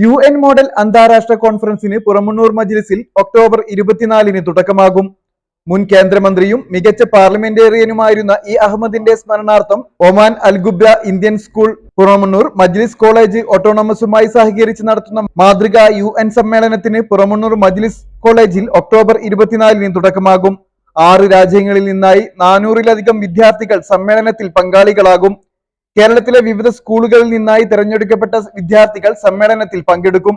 UN model അന്താരാഷ്ട്ര കോൺഫറൻസിന് പുറമണ്ണൂർ മജ്ലിസിൽ October 24-ന് തുടക്കമാകും. മുൻ കേന്ദ്രമന്ത്രിയും മികച്ച പാർലമെന്റേറിയനുമായിരുന്ന ഇ അഹമ്മദിന്റെ സ്മരണാർത്ഥം ഒമാൻ അൽഗുബ്ര ഇന്ത്യൻ സ്കൂൾ പുറമണ്ണൂർ മജ്ലിസ് കോളേജ് ഓട്ടോണമസുമായി സഹകരിച്ച് നടത്തുന്ന മാതൃകാ UN സമ്മേളനത്തിന് പുറമണ്ണൂർ മജ്ലിസ് കോളേജിൽ ഒക്ടോബർ 24-ന് തുടക്കമാകും. 6 രാജ്യങ്ങളിൽ നിന്നായി 400-ലധികം വിദ്യാർത്ഥികൾ സമ്മേളനത്തിൽ പങ്കാളികളാകും. കേരളത്തിലെ വിവിധ സ്കൂളുകളിൽ നിന്നായി തെരഞ്ഞെടുക്കപ്പെട്ട വിദ്യാർത്ഥികൾ സമ്മേളനത്തിൽ പങ്കെടുക്കും.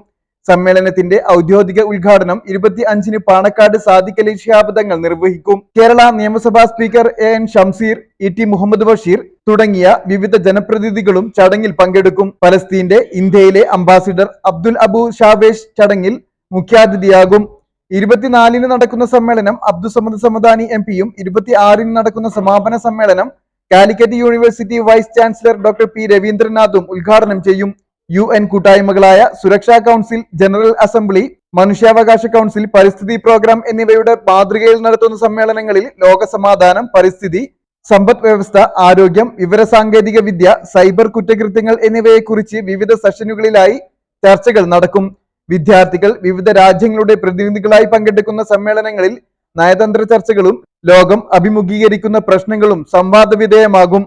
സമ്മേളനത്തിന്റെ ഔദ്യോഗിക ഉദ്ഘാടനം 25-ന് പാണക്കാട് സാദിഖ് അലി ശിഹാബ് തങ്ങൾ നിർവഹിക്കും. കേരള നിയമസഭാ speaker AN Shamseer, ET Muhammad Basheer തുടങ്ങിയ വിവിധ ജനപ്രതിനിധികളും ചടങ്ങിൽ പങ്കെടുക്കും. പലസ്തീന്റെ ഇന്ത്യയിലെ അംബാസിഡർ അബ്ദുൽ അബു ഷാവേഷ് ചടങ്ങിൽ മുഖ്യാതിഥിയാകും. 24-ന് നടക്കുന്ന സമ്മേളനം അബ്ദുസമദ് സമദാനി MP-യും 26-ന് നടക്കുന്ന സമാപന സമ്മേളനം Calicut university vice chancellor doctor P രവീന്ദ്രനാഥും ഉദ്ഘാടനം ചെയ്യും. UN കൂട്ടായ്മകളായ സുരക്ഷാ കൗൺസിൽ, ജനറൽ അസംബ്ലി, മനുഷ്യാവകാശ കൗൺസിൽ, പരിസ്ഥിതി പ്രോഗ്രാം എന്നിവയുടെ മാതൃകയിൽ നടത്തുന്ന സമ്മേളനങ്ങളിൽ ലോകസമാധാനം, പരിസ്ഥിതി, സമ്പദ് വ്യവസ്ഥ, ആരോഗ്യം, വിവരസാങ്കേതിക വിദ്യ, സൈബർ കുറ്റകൃത്യങ്ങൾ എന്നിവയെക്കുറിച്ച് വിവിധ സെഷനുകളിലായി ചർച്ചകൾ നടക്കും. വിദ്യാർത്ഥികൾ വിവിധ രാജ്യങ്ങളുടെ പ്രതിനിധികളായി പങ്കെടുക്കുന്ന സമ്മേളനങ്ങളിൽ നയതന്ത്ര ചർച്ചകളും ലോകം അഭിമുഖീകരിക്കുന്ന പ്രശ്നങ്ങളും സംവാദ വിധേയമാകും.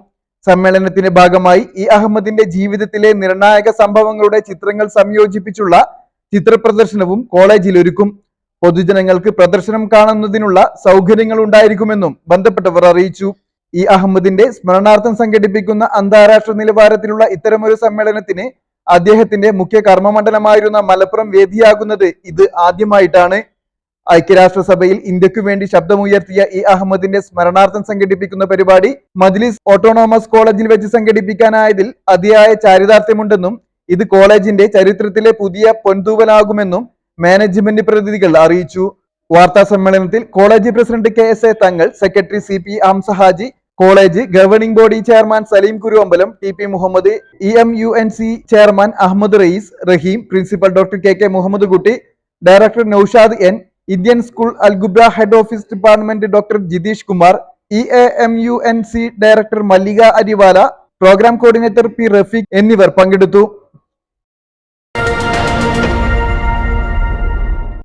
സമ്മേളനത്തിന്റെ ഭാഗമായി ഇ അഹമ്മദിന്റെ ജീവിതത്തിലെ നിർണായക സംഭവങ്ങളുടെ ചിത്രങ്ങൾ സംയോജിപ്പിച്ചുള്ള ചിത്രപ്രദർശനവും കോളേജിൽ ഒരുക്കും. പൊതുജനങ്ങൾക്ക് പ്രദർശനം കാണുന്നതിനുള്ള സൗകര്യങ്ങൾ ഉണ്ടായിരിക്കുമെന്നും ബന്ധപ്പെട്ടവർ അറിയിച്ചു. ഇ അഹമ്മദിന്റെ സ്മരണാർത്ഥം സംഘടിപ്പിക്കുന്ന അന്താരാഷ്ട്ര നിലവാരത്തിലുള്ള ഇത്തരമൊരു സമ്മേളനത്തിന് അദ്ദേഹത്തിന്റെ മുഖ്യ കർമ്മമണ്ഡലമായിരുന്ന മലപ്പുറം വേദിയാകുന്നത് ഇത് ആദ്യമായിട്ടാണ്. ഐക്യരാഷ്ട്രസഭയിൽ ഇന്ത്യക്കു വേണ്ടി ശബ്ദമുയർത്തിയ ഇ അഹമ്മദിന്റെ സ്മരണാർത്ഥം സംഘടിപ്പിക്കുന്ന പരിപാടി മജ്ലിസ് ഓട്ടോണോമസ് കോളേജിൽ വെച്ച് സംഘടിപ്പിക്കാനായതിൽ അതിയായ ചാരിതാർത്ഥ്യമുണ്ടെന്നും ഇത് കോളേജിന്റെ ചരിത്രത്തിലെ പുതിയ പൊൻതൂവലാകുമെന്നും മാനേജ്മെന്റ് പ്രതിനിധികൾ അറിയിച്ചു. വാർത്താ സമ്മേളനത്തിൽ college president KSA Thangal, secretary CP Hamza Haji, college governing body chairman Saleem Kuruvambalam, TP Muhammad, EMUNC chairman Ahmed Rayees, Raheem, principal doctor KK Muhammad Kutty, director Noushad N, Indian school Al Ghubra head office department doctor Jitheesh Kumar, EAMUNC director Mallika Arivala, programme coordinator P Rafeeq എന്നിവർ പങ്കെടുത്തു.